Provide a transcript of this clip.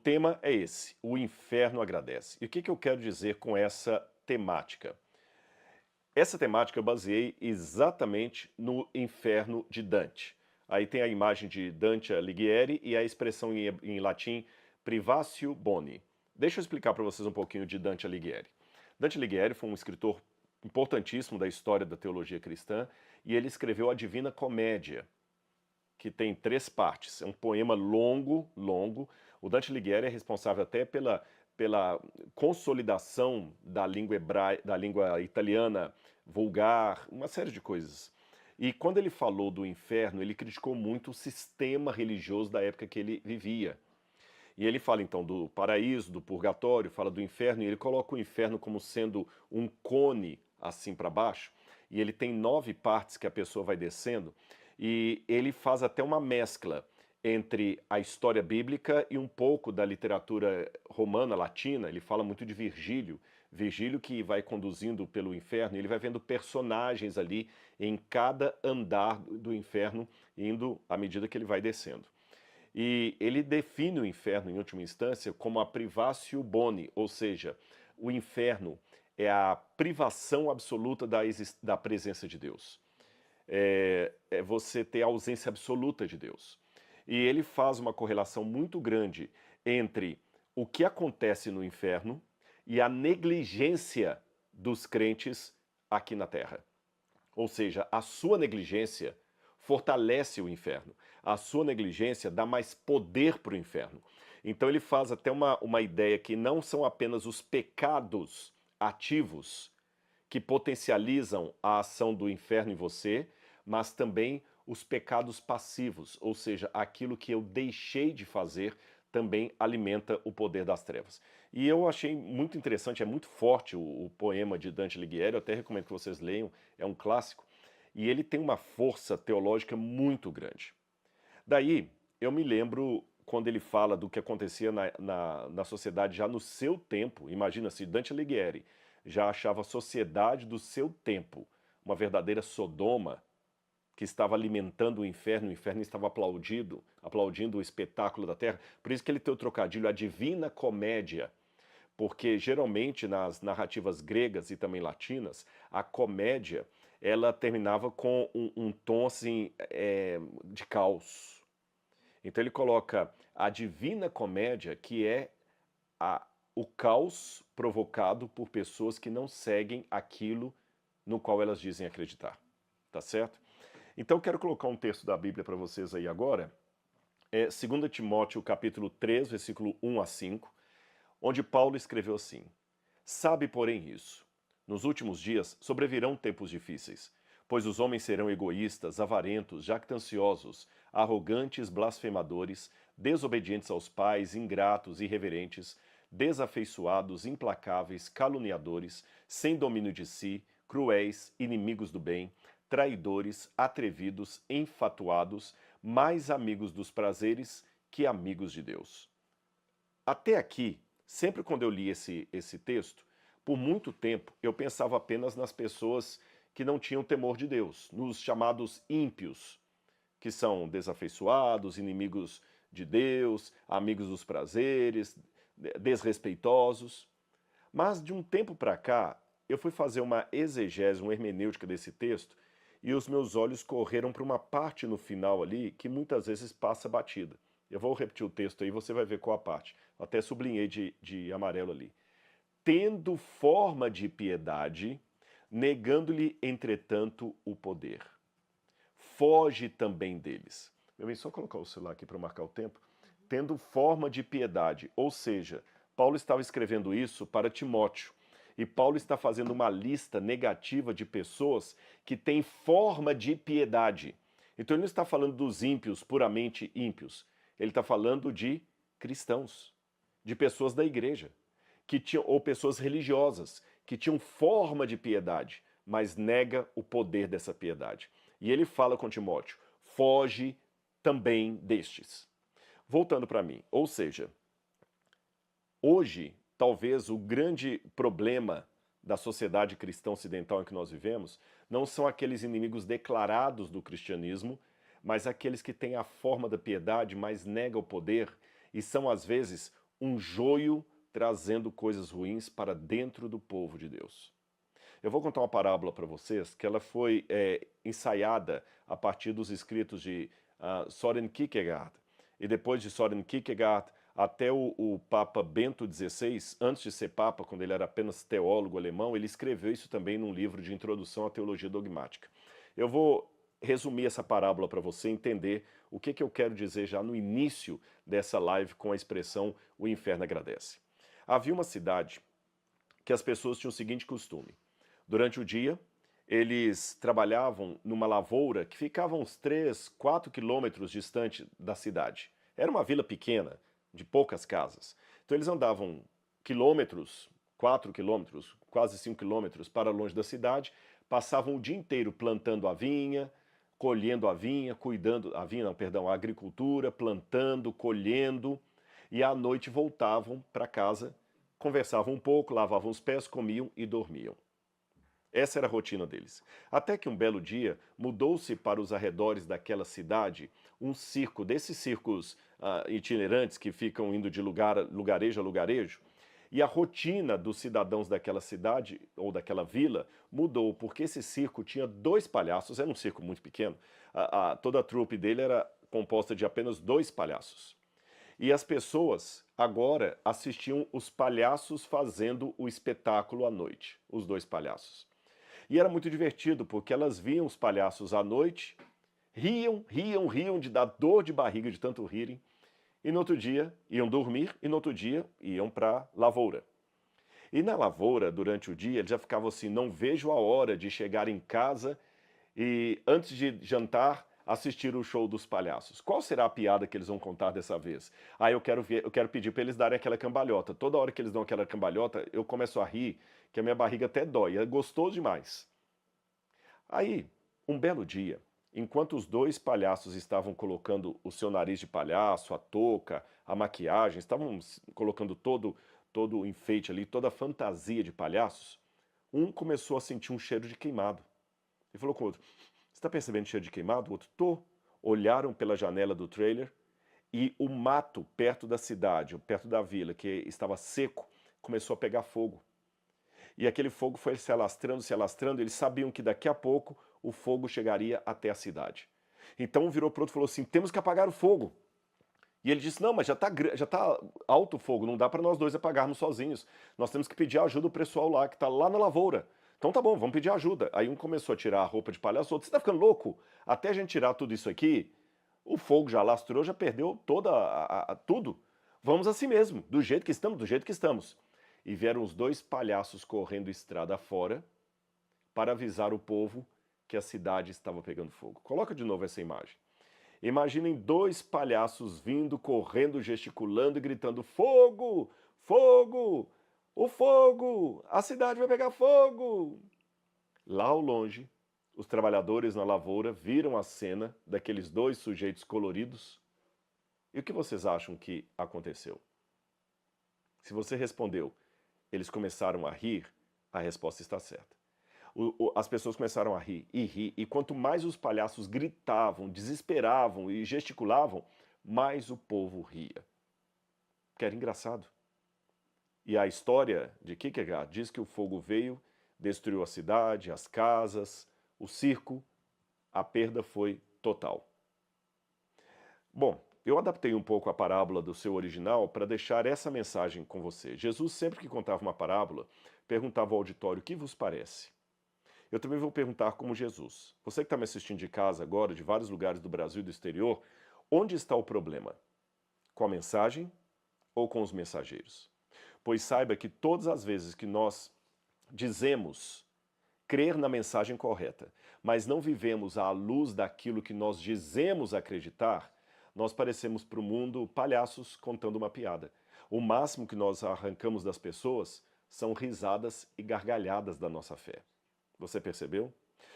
tema é esse, o inferno agradece. E o que eu quero dizer com essa temática? Essa temática eu baseei exatamente no inferno de Dante. Aí tem a imagem de Dante Alighieri e a expressão em latim privatio boni. Deixa eu explicar para vocês um pouquinho de Dante Alighieri. Dante Alighieri foi um escritor importantíssimo da história da teologia cristã e ele escreveu a Divina Comédia, que tem 3 partes. É um poema longo, longo. O Dante Alighieri é responsável até pela consolidação da língua da língua italiana vulgar, uma série de coisas. E quando ele falou do inferno, ele criticou muito o sistema religioso da época que ele vivia. E ele fala então do paraíso, do purgatório, fala do inferno, e ele coloca o inferno como sendo um cone assim para baixo, e ele tem 9 partes que a pessoa vai descendo, e ele faz até uma mescla entre a história bíblica e um pouco da literatura romana, latina. Ele fala muito de Virgílio, Virgílio que vai conduzindo pelo inferno, e ele vai vendo personagens ali em cada andar do inferno, indo à medida que ele vai descendo. E ele define o inferno, em última instância, como a privatio boni, ou seja, o inferno é a privação absoluta da presença de Deus. É você ter a ausência absoluta de Deus. E ele faz uma correlação muito grande entre o que acontece no inferno e a negligência dos crentes aqui na Terra. Ou seja, a sua negligência fortalece o inferno. A sua negligência dá mais poder para o inferno. Então ele faz até uma ideia que não são apenas os pecados ativos que potencializam a ação do inferno em você, mas também os pecados passivos, ou seja, aquilo que eu deixei de fazer também alimenta o poder das trevas. E eu achei muito interessante, é muito forte o poema de Dante Alighieri, eu até recomendo que vocês leiam, é um clássico, e ele tem uma força teológica muito grande. Daí, eu me lembro quando ele fala do que acontecia na sociedade já no seu tempo. Imagina se Dante Alighieri já achava a sociedade do seu tempo uma verdadeira Sodoma, que estava alimentando o inferno estava aplaudindo o espetáculo da terra. Por isso que ele tem o trocadilho, a Divina Comédia, porque geralmente nas narrativas gregas e também latinas, a comédia ela terminava com um tom assim de caos. Então ele coloca a Divina Comédia, que é o caos provocado por pessoas que não seguem aquilo no qual elas dizem acreditar. Tá certo? Então eu quero colocar um texto da Bíblia para vocês aí agora. É 2 Timóteo capítulo 3, versículo 1 a 5, onde Paulo escreveu assim: Sabe, porém, isso. Nos últimos dias sobrevirão tempos difíceis, pois os homens serão egoístas, avarentos, jactanciosos, arrogantes, blasfemadores, desobedientes aos pais, ingratos, irreverentes, desafeiçoados, implacáveis, caluniadores, sem domínio de si, cruéis, inimigos do bem, traidores, atrevidos, enfatuados, mais amigos dos prazeres que amigos de Deus. Até aqui, sempre quando eu li esse texto, por muito tempo eu pensava apenas nas pessoas que não tinham temor de Deus, nos chamados ímpios, que são desafeiçoados, inimigos de Deus, amigos dos prazeres, desrespeitosos. Mas de um tempo para cá, eu fui fazer uma exegese, uma hermenêutica desse texto, e os meus olhos correram para uma parte no final ali que muitas vezes passa batida. Eu vou repetir o texto aí, você vai ver qual a parte. Eu até sublinhei de amarelo ali. Tendo forma de piedade, negando-lhe, entretanto, o poder. Foge também deles. Eu vim só colocar o celular aqui para marcar o tempo. Tendo forma de piedade, ou seja, Paulo estava escrevendo isso para Timóteo. E Paulo está fazendo uma lista negativa de pessoas que têm forma de piedade. Então ele não está falando dos ímpios, puramente ímpios. Ele está falando de cristãos, de pessoas da igreja, que tinham, ou pessoas religiosas, que tinham forma de piedade, mas nega o poder dessa piedade. E ele fala com Timóteo, foge também destes. Voltando para mim, ou seja, hoje, talvez o grande problema da sociedade cristã ocidental em que nós vivemos não são aqueles inimigos declarados do cristianismo, mas aqueles que têm a forma da piedade, mas negam o poder e são às vezes um joio trazendo coisas ruins para dentro do povo de Deus. Eu vou contar uma parábola para vocês que ela foi ensaiada a partir dos escritos de Søren Kierkegaard. E depois de Søren Kierkegaard, até o Papa Bento XVI, antes de ser Papa, quando ele era apenas teólogo alemão, ele escreveu isso também num livro de introdução à teologia dogmática. Eu vou resumir essa parábola para você entender o que eu quero dizer já no início dessa live com a expressão "o inferno agradece". Havia uma cidade que as pessoas tinham o seguinte costume. Durante o dia, eles trabalhavam numa lavoura que ficava uns 3, 4 quilômetros distante da cidade. Era uma vila pequena, de poucas casas. Então eles andavam quilômetros, 4 quilômetros, quase 5 quilômetros para longe da cidade, passavam o dia inteiro plantando a vinha, colhendo a vinha, cuidando, a vinha não, perdão, a agricultura, plantando, colhendo, e à noite voltavam para casa, conversavam um pouco, lavavam os pés, comiam e dormiam. Essa era a rotina deles. Até que um belo dia mudou-se para os arredores daquela cidade um circo, desses circos itinerantes que ficam indo de lugarejo a lugarejo, e a rotina dos cidadãos daquela cidade ou daquela vila mudou, porque esse circo tinha 2 palhaços, era um circo muito pequeno, toda a trupe dele era composta de apenas 2 palhaços. E as pessoas agora assistiam os palhaços fazendo o espetáculo à noite, os 2 palhaços. E era muito divertido, porque elas viam os palhaços à noite, riam de dar dor de barriga de tanto rirem, e no outro dia iam dormir, e no outro dia iam para a lavoura. E na lavoura, durante o dia, eles já ficavam assim, não vejo a hora de chegar em casa e, antes de jantar, assistir o show dos palhaços. Qual será a piada que eles vão contar dessa vez? Eu quero pedir para eles darem aquela cambalhota. Toda hora que eles dão aquela cambalhota, eu começo a rir, que a minha barriga até dói. É gostoso demais. Aí, um belo dia, enquanto os 2 palhaços estavam colocando o seu nariz de palhaço, a touca, a maquiagem, estavam colocando todo o enfeite ali, toda a fantasia de palhaços, um começou a sentir um cheiro de queimado. E falou com o outro, você está percebendo cheiro de queimado? O outro, tô. Olharam pela janela do trailer e o mato perto da cidade, perto da vila, que estava seco, começou a pegar fogo. E aquele fogo foi se alastrando, eles sabiam que daqui a pouco o fogo chegaria até a cidade. Então um virou para o outro e falou assim, temos que apagar o fogo. E ele disse, não, mas já tá alto o fogo, não dá para nós 2 apagarmos sozinhos. Nós temos que pedir ajuda ao pessoal lá, que está lá na lavoura. Então tá bom, vamos pedir ajuda. Aí um começou a tirar a roupa de palhaço, o outro, você tá ficando louco? Até a gente tirar tudo isso aqui, o fogo já lastrou, já perdeu tudo. Vamos assim mesmo, do jeito que estamos. E vieram os 2 palhaços correndo estrada fora para avisar o povo que a cidade estava pegando fogo. Coloca de novo essa imagem. Imaginem 2 palhaços vindo, correndo, gesticulando e gritando, fogo, fogo, o fogo, a cidade vai pegar fogo. Lá ao longe, os trabalhadores na lavoura viram a cena daqueles 2 sujeitos coloridos. E o que vocês acham que aconteceu? Se você respondeu, eles começaram a rir, a resposta está certa. As pessoas começaram a rir, e quanto mais os palhaços gritavam, desesperavam e gesticulavam, mais o povo ria. Que era engraçado. E a história de Kierkegaard diz que o fogo veio, destruiu a cidade, as casas, o circo, a perda foi total. Bom, eu adaptei um pouco a parábola do seu original para deixar essa mensagem com você. Jesus, sempre que contava uma parábola, perguntava ao auditório, o que vos parece? Eu também vou perguntar como Jesus. Você que está me assistindo de casa agora, de vários lugares do Brasil e do exterior, onde está o problema? Com a mensagem ou com os mensageiros? Pois saiba que todas as vezes que nós dizemos crer na mensagem correta, mas não vivemos à luz daquilo que nós dizemos acreditar, nós parecemos para o mundo palhaços contando uma piada. O máximo que nós arrancamos das pessoas são risadas e gargalhadas da nossa fé. Você percebeu?